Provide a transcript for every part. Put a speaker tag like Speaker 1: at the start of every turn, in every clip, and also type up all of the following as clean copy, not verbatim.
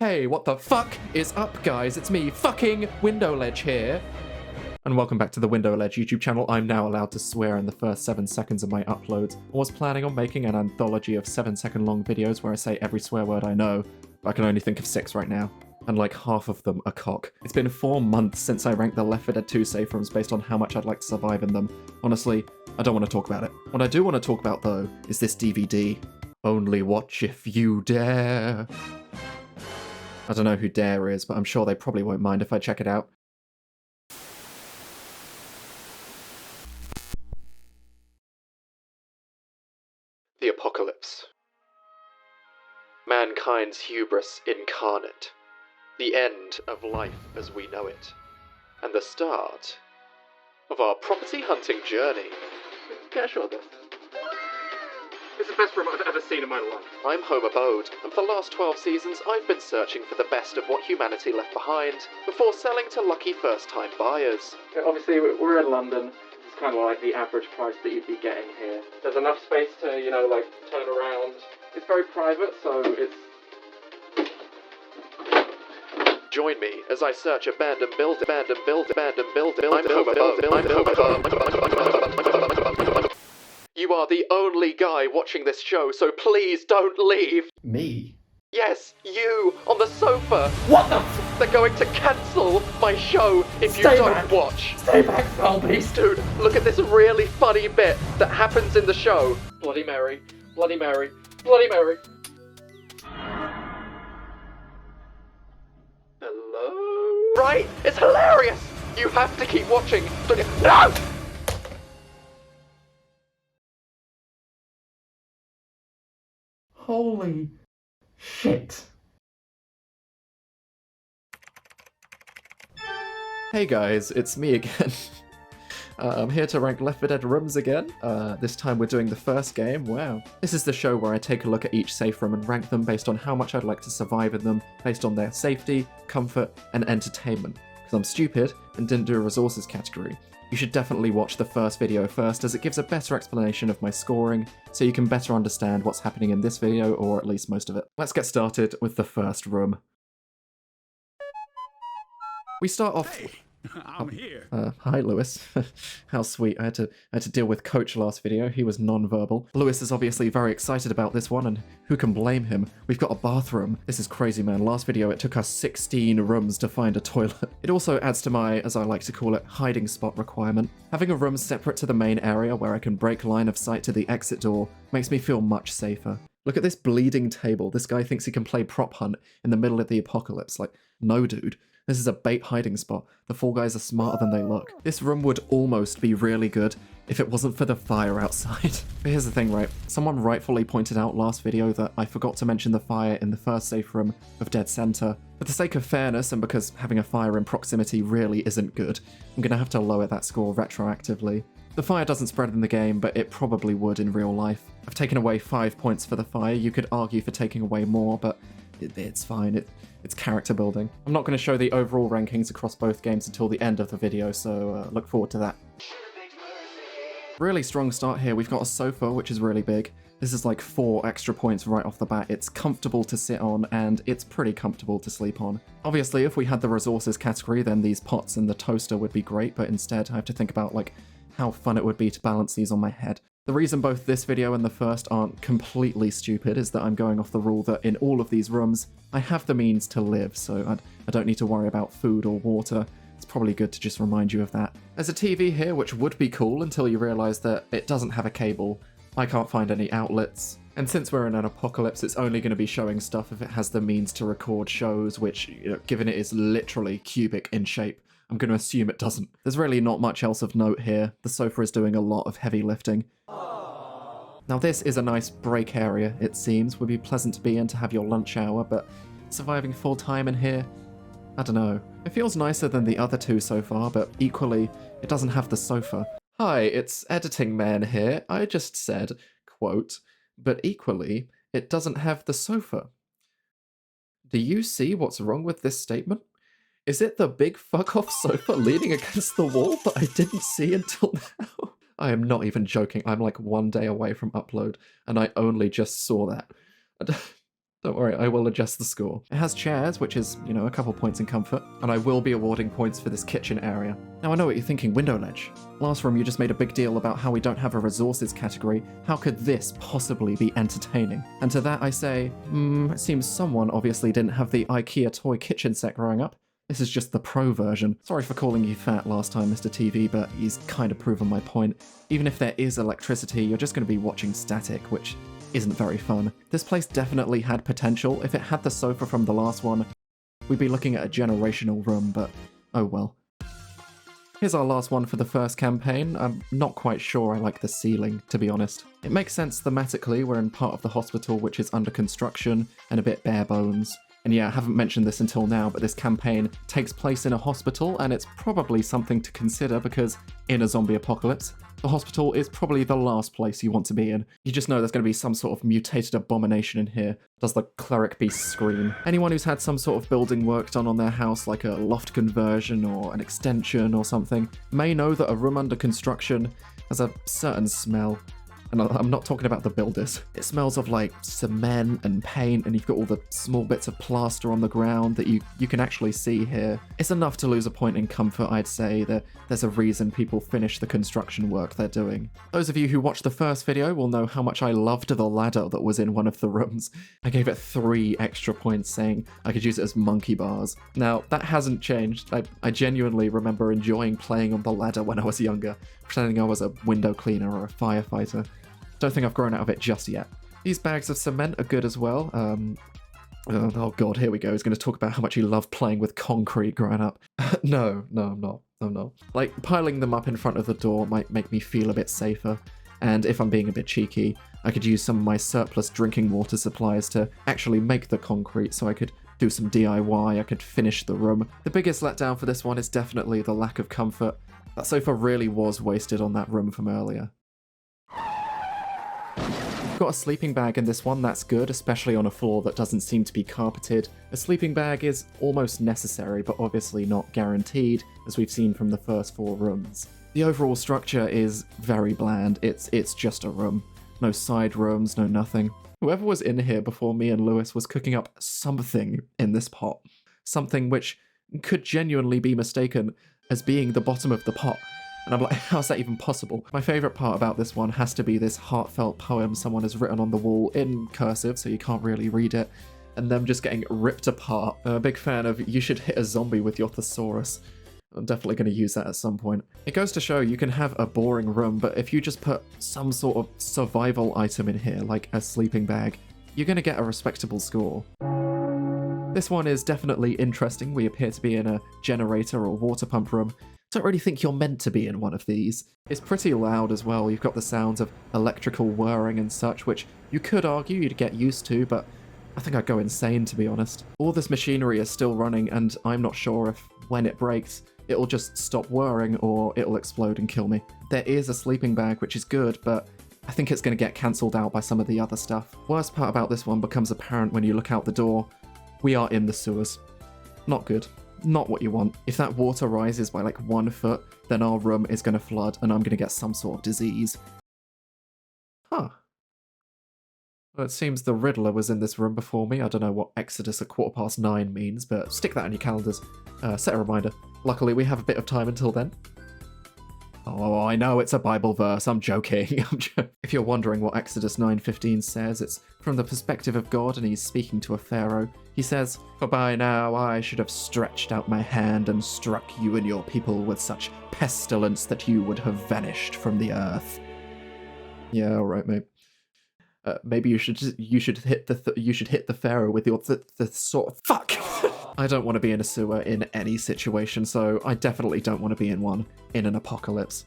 Speaker 1: Hey, what the fuck is up, guys? It's me, fucking Windowledge here. And welcome back to the Windowledge YouTube channel. I'm now allowed to swear in the first 7 seconds of my uploads. I was planning on making an anthology of 7-second long videos where I say every swear word I know, but I can only think of 6 right now. And like half of them are cock. It's been 4 months since I ranked the Left 4 Dead 2 safe rooms based on how much I'd like to survive in them. Honestly, I don't want to talk about it. What I do want to talk about though is this DVD. Only watch if you dare. I don't know who Dare is, but I'm sure they probably won't mind if I check it out. The Apocalypse. Mankind's hubris incarnate. The end of life as we know it. And the start of our property hunting journey. Casual this. It's the best room I've ever seen in my life. I'm Homer Bode, and for the last 12 seasons I've been searching for the best of what humanity left behind, before selling to lucky first-time buyers. Obviously, we're in London. It's kind of like the average price that you'd be getting here. There's enough space to, like, turn around. It's very private, so it's... Join me as I search abandoned building. I'm Homer Bode. You are the only guy watching this show, so please don't leave.
Speaker 2: Me?
Speaker 1: Yes, you, on the sofa.
Speaker 2: What the f-
Speaker 1: They're going to cancel my show if you
Speaker 2: Stay
Speaker 1: don't
Speaker 2: back.
Speaker 1: watch.
Speaker 2: Stay back, foul beast!
Speaker 1: Dude, look at this really funny bit that happens in the show. Bloody Mary, Bloody Mary, Bloody Mary. Hello? Right? It's hilarious! You have to keep watching. No!
Speaker 2: Holy shit.
Speaker 1: Hey guys, it's me again. I'm here to rank Left 4 Dead rooms again. This time we're doing the first game, wow. This is the show where I take a look at each safe room and rank them based on how much I'd like to survive in them, based on their safety, comfort, and entertainment. Because I'm stupid and didn't do a resources category. You should definitely watch the first video first, as it gives a better explanation of my scoring, so you can better understand what's happening in this video, or at least most of it. Let's get started with the first room. We start off...
Speaker 3: Hey, I'm here.
Speaker 1: Hi, Lewis. How sweet. I had to deal with Coach last video. He was non-verbal. Lewis is obviously very excited about this one, and who can blame him? We've got a bathroom. This is crazy, man. Last video, it took us 16 rooms to find a toilet. It also adds to my, as I like to call it, hiding spot requirement. Having a room separate to the main area where I can break line of sight to the exit door makes me feel much safer. Look at this bleeding table. This guy thinks he can play prop hunt in the middle of the apocalypse. Like, no, dude. This is a bait hiding spot. The Fall Guys are smarter than they look. This room would almost be really good if it wasn't for the fire outside. But here's the thing, right? Someone rightfully pointed out last video that I forgot to mention the fire in the first safe room of Dead Center. For the sake of fairness, and because having a fire in proximity really isn't good, I'm gonna have to lower that score retroactively. The fire doesn't spread in the game, but it probably would in real life. I've taken away 5 points for the fire. You could argue for taking away more, but it's fine. It's character building. I'm not going to show the overall rankings across both games until the end of the video, so look forward to that. Really strong start here. We've got a sofa, which is really big. This is like 4 extra points right off the bat. It's comfortable to sit on, and it's pretty comfortable to sleep on. Obviously, if we had the resources category, then these pots and the toaster would be great, but instead I have to think about like how fun it would be to balance these on my head. The reason both this video and the first aren't completely stupid is that I'm going off the rule that in all of these rooms, I have the means to live, so I don't need to worry about food or water. It's probably good to just remind you of that. There's a TV here, which would be cool until you realise that it doesn't have a cable. I can't find any outlets. And since we're in an apocalypse, it's only going to be showing stuff if it has the means to record shows, which, given it is literally cubic in shape, I'm going to assume it doesn't. There's really not much else of note here. The sofa is doing a lot of heavy lifting. Now this is a nice break area, it seems. Would be pleasant to be in to have your lunch hour, but surviving full time in here? I don't know. It feels nicer than the other 2 so far, but equally, it doesn't have the sofa. Hi, it's Editing Man here. I just said, quote, but equally, it doesn't have the sofa. Do you see what's wrong with this statement? Is it the big fuck-off sofa leaning against the wall that I didn't see until now? I am not even joking. I'm like 1 day away from upload, and I only just saw that. Don't worry, I will adjust the score. It has chairs, which is, you know, a couple points in comfort, and I will be awarding points for this kitchen area. Now I know what you're thinking, window ledge. Last room you just made a big deal about how we don't have a resources category. How could this possibly be entertaining? And to that I say, it seems someone obviously didn't have the IKEA toy kitchen set growing up. This is just the pro version. Sorry for calling you fat last time, Mr. TV, but he's kind of proven my point. Even if there is electricity, you're just going to be watching static, which isn't very fun. This place definitely had potential. If it had the sofa from the last one, we'd be looking at a generational room, but oh well. Here's our last one for the first campaign. I'm not quite sure I like the ceiling, to be honest. It makes sense thematically. We're in part of the hospital which is under construction and a bit bare bones. And yeah, I haven't mentioned this until now, but this campaign takes place in a hospital, and it's probably something to consider because in a zombie apocalypse, the hospital is probably the last place you want to be in. You just know there's going to be some sort of mutated abomination in here. Does the cleric beast scream? Anyone who's had some sort of building work done on their house, like a loft conversion or an extension or something, may know that a room under construction has a certain smell. And I'm not talking about the builders. It smells of like cement and paint, and you've got all the small bits of plaster on the ground that you can actually see here. It's enough to lose a point in comfort, I'd say. That there's a reason people finish the construction work they're doing. Those of you who watched the first video will know how much I loved the ladder that was in one of the rooms. I gave it 3 extra points saying I could use it as monkey bars. Now, that hasn't changed. I genuinely remember enjoying playing on the ladder when I was younger, pretending I was a window cleaner or a firefighter. Don't think I've grown out of it just yet. These bags of cement are good as well. Oh god, here we go. He's going to talk about how much he loved playing with concrete growing up. No, I'm not. Like, piling them up in front of the door might make me feel a bit safer. And if I'm being a bit cheeky, I could use some of my surplus drinking water supplies to actually make the concrete so I could do some DIY, I could finish the room. The biggest letdown for this one is definitely the lack of comfort. That sofa really was wasted on that room from earlier. Got a sleeping bag in this one, that's good, especially on a floor that doesn't seem to be carpeted. A sleeping bag is almost necessary, but obviously not guaranteed, as we've seen from the first 4 rooms. The overall structure is very bland. It's just a room. No side rooms, no nothing. Whoever was in here before me and Lewis was cooking up something in this pot. Something which could genuinely be mistaken as being the bottom of the pot. And I'm like, how's that even possible? My favourite part about this one has to be this heartfelt poem someone has written on the wall in cursive, so you can't really read it, and them just getting ripped apart. I'm a big fan of "You should hit a zombie with your thesaurus." I'm definitely going to use that at some point. It goes to show you can have a boring room, but if you just put some sort of survival item in here, like a sleeping bag, you're going to get a respectable score. This one is definitely interesting. We appear to be in a generator or water pump room. Don't really think you're meant to be in one of these. It's pretty loud as well. You've got the sounds of electrical whirring and such, which you could argue you'd get used to, but I think I'd go insane, to be honest. All this machinery is still running, and I'm not sure if, when it breaks, it'll just stop whirring or it'll explode and kill me. There is a sleeping bag, which is good, but I think it's going to get cancelled out by some of the other stuff. Worst part about this one becomes apparent when you look out the door. We are in the sewers. Not good. Not what you want. If that water rises by like 1 foot, then our room is going to flood and I'm going to get some sort of disease. Huh. Well, it seems the Riddler was in this room before me. I don't know what Exodus at 9:15 means, but stick that on your calendars. Set a reminder. Luckily, we have a bit of time until then. Oh, I know it's a Bible verse. I'm joking. If you're wondering what Exodus 9:15 says, it's from the perspective of God, and he's speaking to a pharaoh. He says, "For by now I should have stretched out my hand and struck you and your people with such pestilence that you would have vanished from the earth." Yeah, all right, mate. Maybe you should hit the pharaoh with your the sort of fuck. I don't want to be in a sewer in any situation, so I definitely don't want to be in one in an apocalypse.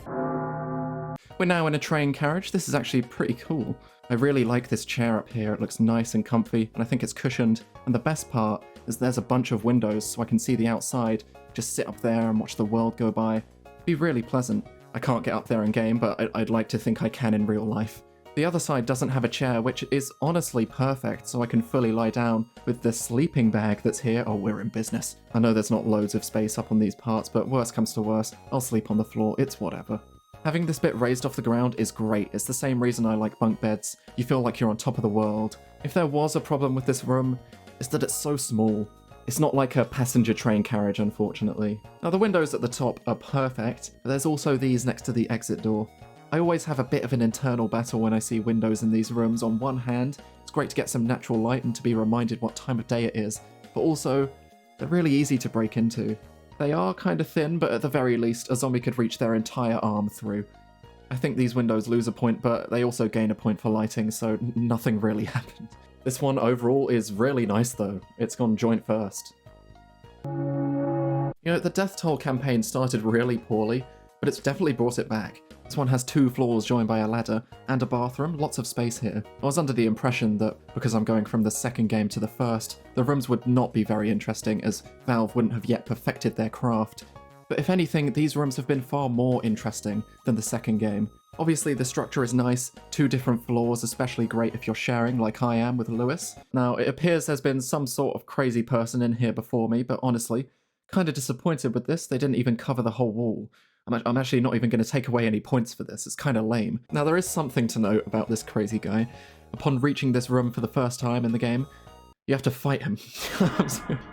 Speaker 1: We're now in a train carriage. This is actually pretty cool. I really like this chair up here. It looks nice and comfy, and I think it's cushioned. And the best part is there's a bunch of windows, so I can see the outside, just sit up there and watch the world go by. It'd be really pleasant. I can't get up there in game, but I'd like to think I can in real life. The other side doesn't have a chair, which is honestly perfect, so I can fully lie down. With the sleeping bag that's here, oh, we're in business. I know there's not loads of space up on these parts, but worst comes to worst, I'll sleep on the floor, it's whatever. Having this bit raised off the ground is great. It's the same reason I like bunk beds. You feel like you're on top of the world. If there was a problem with this room, it's that it's so small. It's not like a passenger train carriage, unfortunately. Now the windows at the top are perfect, but there's also these next to the exit door. I always have a bit of an internal battle when I see windows in these rooms. On one hand, it's great to get some natural light and to be reminded what time of day it is, but also, they're really easy to break into. They are kind of thin, but at the very least, a zombie could reach their entire arm through. I think these windows lose a point, but they also gain a point for lighting, so nothing really happened. This one overall is really nice though. It's gone joint first. You know, the Death Toll campaign started really poorly, but it's definitely brought it back. This one has 2 floors joined by a ladder and a bathroom, lots of space here. I was under the impression that, because I'm going from the second game to the first, the rooms would not be very interesting as Valve wouldn't have yet perfected their craft. But if anything, these rooms have been far more interesting than the second game. Obviously the structure is nice, 2 different floors, especially great if you're sharing like I am with Lewis. Now it appears there's been some sort of crazy person in here before me, but honestly, kinda disappointed with this, they didn't even cover the whole wall. I'm actually not even going to take away any points for this, it's kind of lame. Now there is something to note about this crazy guy. Upon reaching this room for the first time in the game, you have to fight him.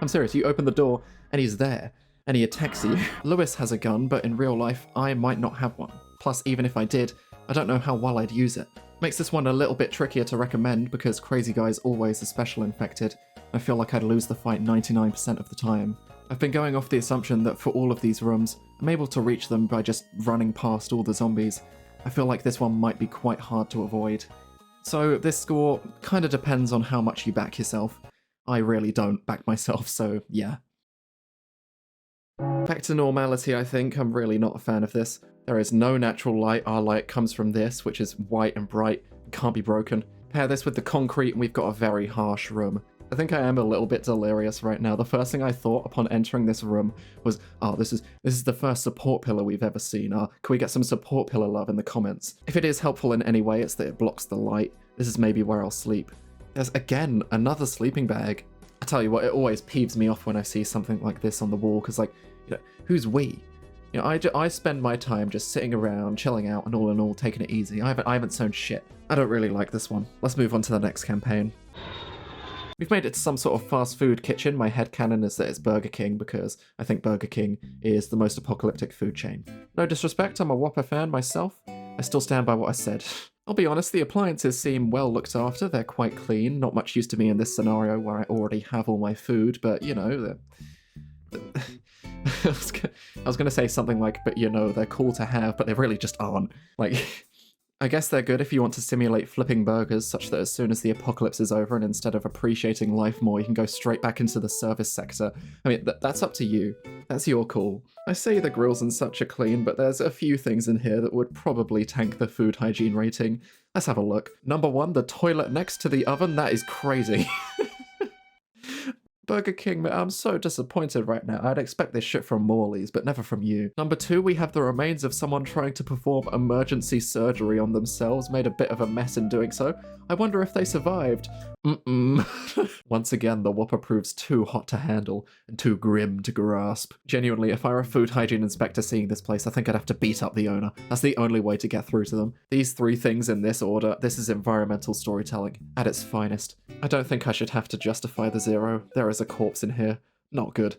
Speaker 1: I'm serious, you open the door and he's there, and he attacks you. Lewis has a gun, but in real life, I might not have one. Plus, even if I did, I don't know how well I'd use it. Makes this one a little bit trickier to recommend because Crazy Guy's always a special infected. I feel like I'd lose the fight 99% of the time. I've been going off the assumption that for all of these rooms, I'm able to reach them by just running past all the zombies. I feel like this one might be quite hard to avoid. So this score kinda depends on how much you back yourself. I really don't back myself, so yeah. Back to normality, I think. I'm really not a fan of this. There is no natural light. Our light comes from this, which is white and bright, can't be broken. Pair this with the concrete and we've got a very harsh room. I think I am a little bit delirious right now. The first thing I thought upon entering this room was, oh, this is the first support pillar we've ever seen. Can we get some support pillar love in the comments? If it is helpful in any way, it's that it blocks the light. This is maybe where I'll sleep. There's, again, another sleeping bag. I tell you what, it always peeves me off when I see something like this on the wall, because, like, you know, who's we? You know, I spend my time just sitting around, chilling out, and all in all, taking it easy. I haven't sewn shit. I don't really like this one. Let's move on to the next campaign. We've made it to some sort of fast food kitchen. My headcanon is that it's Burger King because I think Burger King is the most apocalyptic food chain. No disrespect, I'm a Whopper fan myself. I still stand by what I said. I'll be honest, the appliances seem well looked after, they're quite clean. Not much use to me in this scenario where I already have all my food, but you know, I was gonna say something like, but you know, they're cool to have, but they really just aren't. Like, I guess they're good if you want to simulate flipping burgers such that as soon as the apocalypse is over and instead of appreciating life more, you can go straight back into the service sector. I mean, that's up to you. That's your call. I say the grills and such are clean, but there's a few things in here that would probably tank the food hygiene rating. Let's have a look. Number 1, the toilet next to the oven. That is crazy. Burger King, man, I'm so disappointed right now. I'd expect this shit from Morley's, but never from you. Number 2, we have the remains of someone trying to perform emergency surgery on themselves, made a bit of a mess in doing so. I wonder if they survived. Once again, the Whopper proves too hot to handle and too grim to grasp. Genuinely, if I were a food hygiene inspector seeing this place, I think I'd have to beat up the owner. That's the only way to get through to them. These 3 things in this order, this is environmental storytelling at its finest. I don't think I should have to justify the 0. There is a corpse in here. Not good.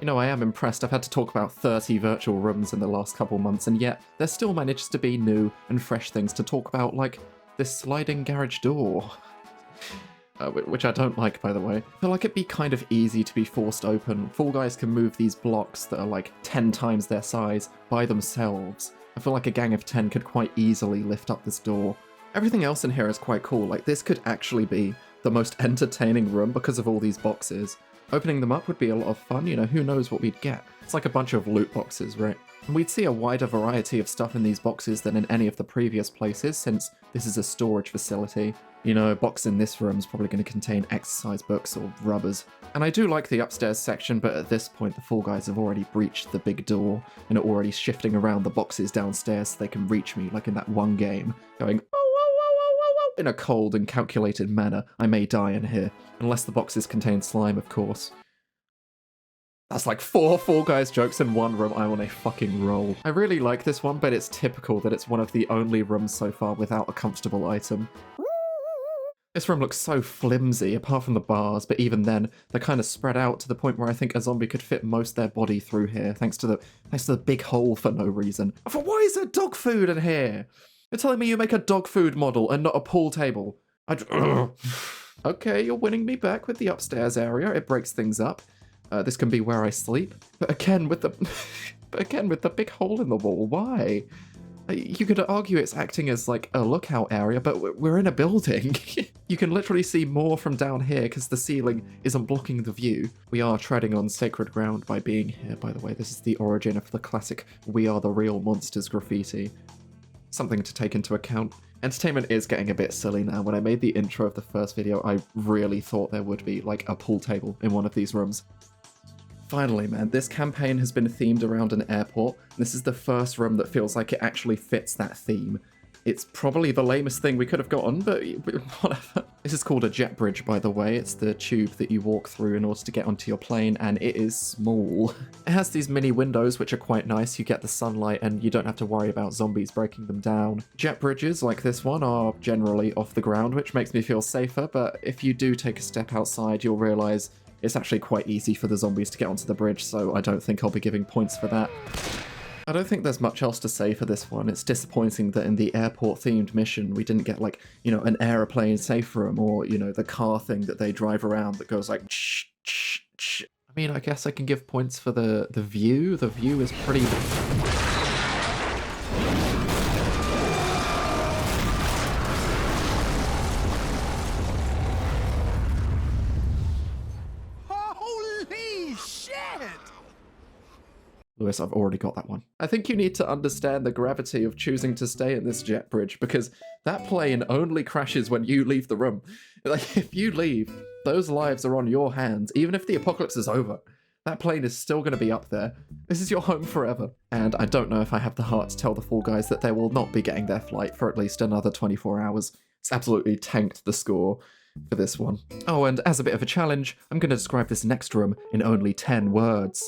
Speaker 1: You know, I am impressed. I've had to talk about 30 virtual rooms in the last couple months, and yet there still manages to be new and fresh things to talk about, like this sliding garage door. Which I don't like, by the way. I feel like it'd be kind of easy to be forced open. Fall Guys can move these blocks that are like 10 times their size by themselves. I feel like a gang of 10 could quite easily lift up this door. Everything else in here is quite cool. Like, this could actually be the most entertaining room because of all these boxes. Opening them up would be a lot of fun, you know, who knows what we'd get. It's like a bunch of loot boxes, right? And we'd see a wider variety of stuff in these boxes than in any of the previous places, since this is a storage facility. You know, a box in this room is probably going to contain exercise books or rubbers. And I do like the upstairs section, but at this point the Fall Guys have already breached the big door and are already shifting around the boxes downstairs so they can reach me, like in that one game, going, in a cold and calculated manner. I may die in here, unless the boxes contain slime, of course. That's like 4 Fall Guys jokes in one room. I'm on a fucking roll. I really like this one, but it's typical that it's one of the only rooms so far without a comfortable item. This room looks so flimsy, apart from the bars, but even then, they're kind of spread out to the point where I think a zombie could fit most their body through here, thanks to the big hole for no reason. Why is there dog food in here? You're telling me you make a dog food model and not a pool table? Okay, you're winning me back with the upstairs area. It breaks things up. This can be where I sleep. But again, with the big hole in the wall, why? You could argue it's acting as like a lookout area, but we're in a building. You can literally see more from down here because the ceiling isn't blocking the view. We are treading on sacred ground by being here, by the way. This is the origin of the classic "We Are the Real Monsters" graffiti. Something to take into account. Entertainment is getting a bit silly now. When I made the intro of the first video, I really thought there would be like a pool table in one of these rooms. Finally, man, this campaign has been themed around an airport. This is the first room that feels like it actually fits that theme. It's probably the lamest thing we could have gotten, but whatever. This is called a jet bridge, by the way. It's the tube that you walk through in order to get onto your plane, and it is small. It has these mini windows, which are quite nice. You get the sunlight, and you don't have to worry about zombies breaking them down. Jet bridges, like this one, are generally off the ground, which makes me feel safer, but if you do take a step outside, you'll realize it's actually quite easy for the zombies to get onto the bridge, so I don't think I'll be giving points for that. I don't think there's much else to say for this one. It's disappointing that in the airport-themed mission, we didn't get, like, you know, an aeroplane safe room, or, you know, the car thing that they drive around that goes like, shh, shh, shh. I mean, I guess I can give points for the view. The view is pretty... Lewis, I've already got that one. I think you need to understand the gravity of choosing to stay in this jet bridge, because that plane only crashes when you leave the room. Like, if you leave, those lives are on your hands. Even if the apocalypse is over, that plane is still going to be up there. This is your home forever. And I don't know if I have the heart to tell the Fall Guys that they will not be getting their flight for at least another 24 hours. It's absolutely tanked the score for this one. Oh, and as a bit of a challenge, I'm going to describe this next room in only 10 words.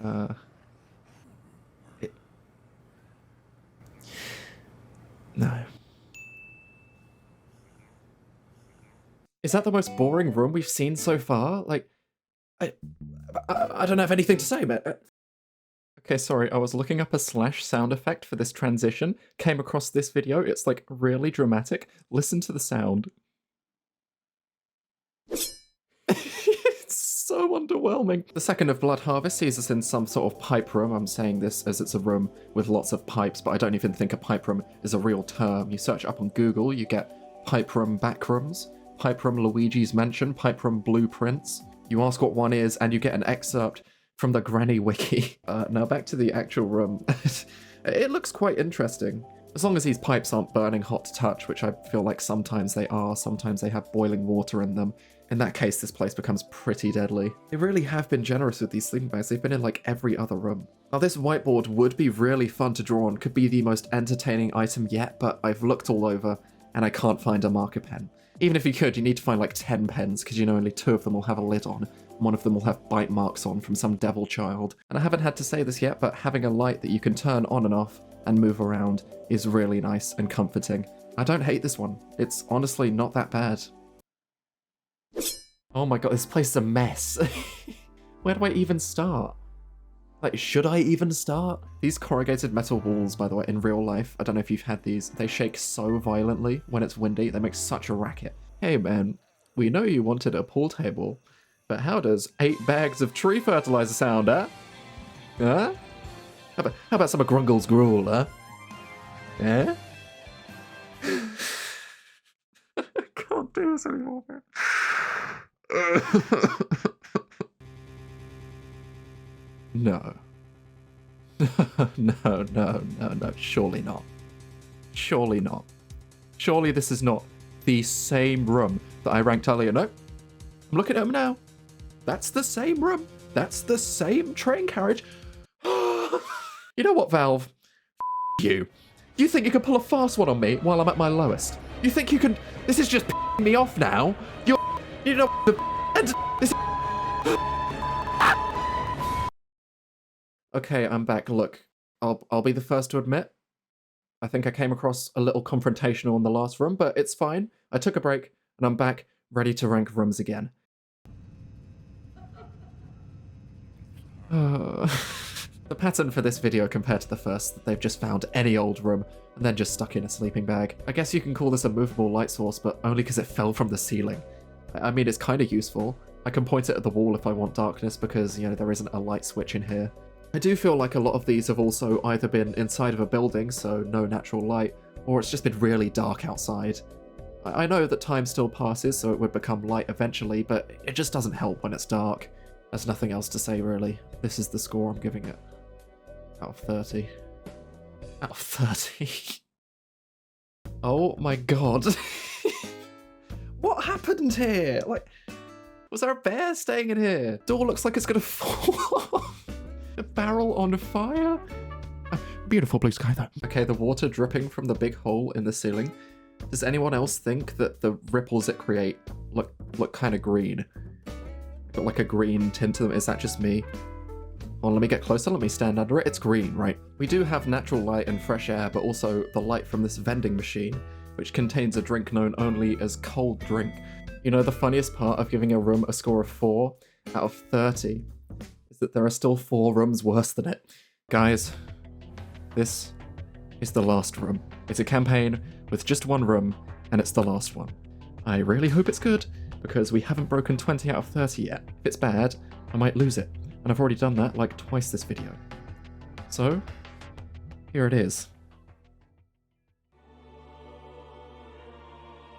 Speaker 1: No. Is that the most boring room we've seen so far? Like, I don't have anything to say, man. Okay, sorry, I was looking up a slash sound effect for this transition, came across this video, it's like really dramatic. Listen to the sound. So underwhelming. The second of Blood Harvest sees us in some sort of pipe room. I'm saying this as it's a room with lots of pipes, but I don't even think a pipe room is a real term. You search up on Google, you get pipe room backrooms, pipe room Luigi's Mansion, pipe room blueprints. You ask what one is, and you get an excerpt from the Granny Wiki. Now back to the actual room. It looks quite interesting. As long as these pipes aren't burning hot to touch, which I feel like sometimes they are, sometimes they have boiling water in them. In that case, this place becomes pretty deadly. They really have been generous with these sleeping bags. They've been in like every other room. Now this whiteboard would be really fun to draw on, could be the most entertaining item yet, but I've looked all over and I can't find a marker pen. Even if you could, you need to find like 10 pens, because you know only 2 of them will have a lid on. One of them will have bite marks on from some devil child. And I haven't had to say this yet, but having a light that you can turn on and off and move around is really nice and comforting. I don't hate this one. It's honestly not that bad. Oh my god, this place is a mess. Where do I even start? Like, should I even start? These corrugated metal walls, by the way, in real life, I don't know if you've had these, they shake so violently when it's windy, they make such a racket. Hey man, we know you wanted a pool table, but how does 8 bags of tree fertilizer sound, huh? Huh? How about some of Grungle's gruel, huh? Eh? I can't do this anymore, man. No. No, surely not. Surely not. Surely this is not the same room that I ranked earlier. No. I'm looking at them now. That's the same room. That's the same train carriage. You know what, Valve? You. You think you can pull a fast one on me while I'm at my lowest? You think you can... This is just me off now? You know the dead! Okay, I'm back. Look, I'll be the first to admit, I think I came across a little confrontational in the last room, but it's fine. I took a break, and I'm back, ready to rank rooms again. The pattern for this video compared to the first, that they've just found any old room and then just stuck in a sleeping bag. I guess you can call this a movable light source, but only because it fell from the ceiling. I mean, it's kind of useful. I can point it at the wall if I want darkness because, you know, there isn't a light switch in here. I do feel like a lot of these have also either been inside of a building, so no natural light, or it's just been really dark outside. I know that time still passes, so it would become light eventually, but it just doesn't help when it's dark. There's nothing else to say, really. This is the score I'm giving it. Out of 30. Out of 30. Oh my god. What happened here? Like, was there a bear staying in here? Door looks like it's gonna fall off. A barrel on fire? Beautiful blue sky though. Okay, the water dripping from the big hole in the ceiling. Does anyone else think that the ripples it create look kind of green? Got like a green tint to them. Is that just me? Well, let me get closer. Let me stand under it. It's green, right? We do have natural light and fresh air, but also the light from this vending machine, which contains a drink known only as cold drink. You know, the funniest part of giving a room a score of 4 out of 30 is that there are still 4 rooms worse than it. Guys, this is the last room. It's a campaign with just 1 room, and it's the last one. I really hope it's good, because we haven't broken 20 out of 30 yet. If it's bad, I might lose it. And I've already done that like twice this video. So, here it is.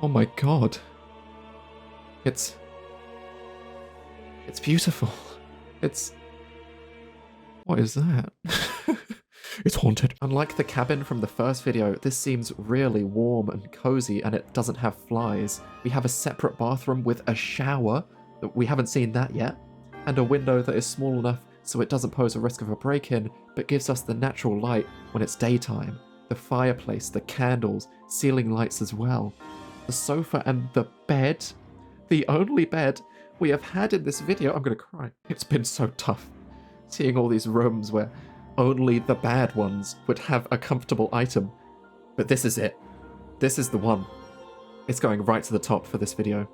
Speaker 1: Oh my god. It's beautiful. What is that? It's haunted. Unlike the cabin from the first video, this seems really warm and cozy and it doesn't have flies. We have a separate bathroom with a shower, we haven't seen that yet, and a window that is small enough so it doesn't pose a risk of a break-in, but gives us the natural light when it's daytime. The fireplace, the candles, ceiling lights as well. The sofa and the bed. The only bed we have had in this video. I'm gonna cry. It's been so tough seeing all these rooms where only the bad ones would have a comfortable item. But this is it. This is the one. It's going right to the top for this video.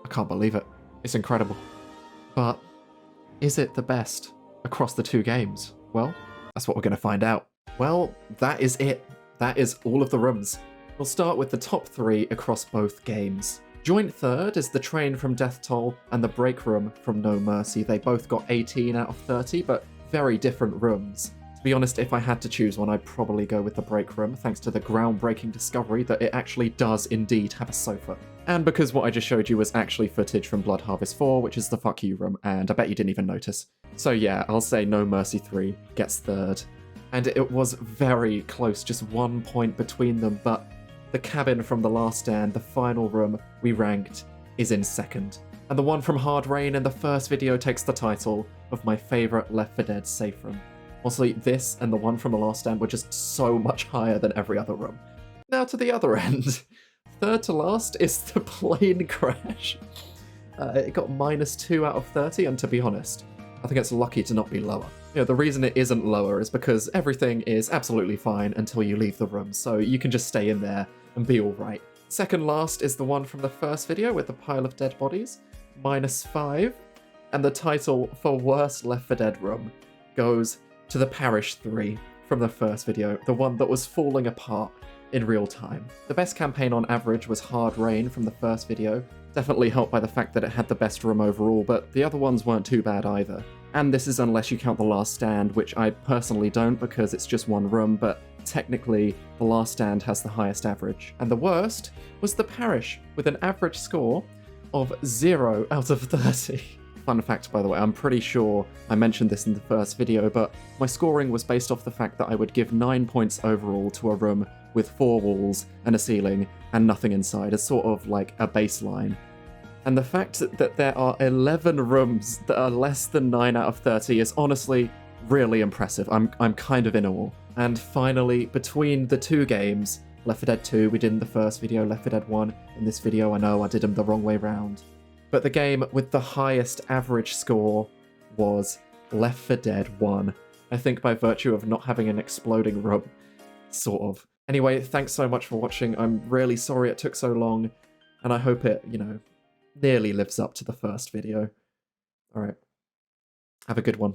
Speaker 1: I can't believe it. It's incredible. But is it the best across the 2 games? Well, that's what we're going to find out. Well, that is it. That is all of the rooms. We'll start with the top 3 across both games. Joint third is the train from Death Toll and the break room from No Mercy. They both got 18 out of 30, but very different rooms. To be honest, if I had to choose one, I'd probably go with the break room, thanks to the groundbreaking discovery that it actually does indeed have a sofa. And because what I just showed you was actually footage from Blood Harvest 4, which is the fuck you room, and I bet you didn't even notice. So yeah, I'll say No Mercy 3 gets third. And it was very close, just 1 point between them, but the cabin from The Last Stand, the final room we ranked, is in second. And the one from Hard Rain in the first video takes the title of my favourite Left 4 Dead safe room. Also, this and the one from The Last Stand were just so much higher than every other room. Now to the other end. Third to last is the plane crash. It got -2 out of 30, and to be honest, I think it's lucky to not be lower. You know, the reason it isn't lower is because everything is absolutely fine until you leave the room, so you can just stay in there and be alright. Second last is the one from the first video with the pile of dead bodies, -5, and the title for worst Left 4 Dead room goes to the Parish 3 from the first video, the one that was falling apart in real time. The best campaign on average was Hard Rain from the first video, definitely helped by the fact that it had the best room overall, but the other ones weren't too bad either. And this is unless you count The Last Stand, which I personally don't because it's just 1 room, but technically The Last Stand has the highest average. And the worst was the Parish, with an average score of 0 out of 30. Fun fact, by the way, I'm pretty sure I mentioned this in the first video, but my scoring was based off the fact that I would give 9 points overall to a room with 4 walls and a ceiling and nothing inside, as sort of like a baseline. And the fact that there are 11 rooms that are less than 9 out of 30 is honestly really impressive. I'm kind of in awe. And finally, between the 2 games, Left 4 Dead 2 we did in the first video, Left 4 Dead 1 in this video, I know I did them the wrong way round. But the game with the highest average score was Left 4 Dead 1. I think by virtue of not having an exploding room, sort of. Anyway, thanks so much for watching. I'm really sorry it took so long, and I hope it, nearly lives up to the first video. Alright. Have a good one.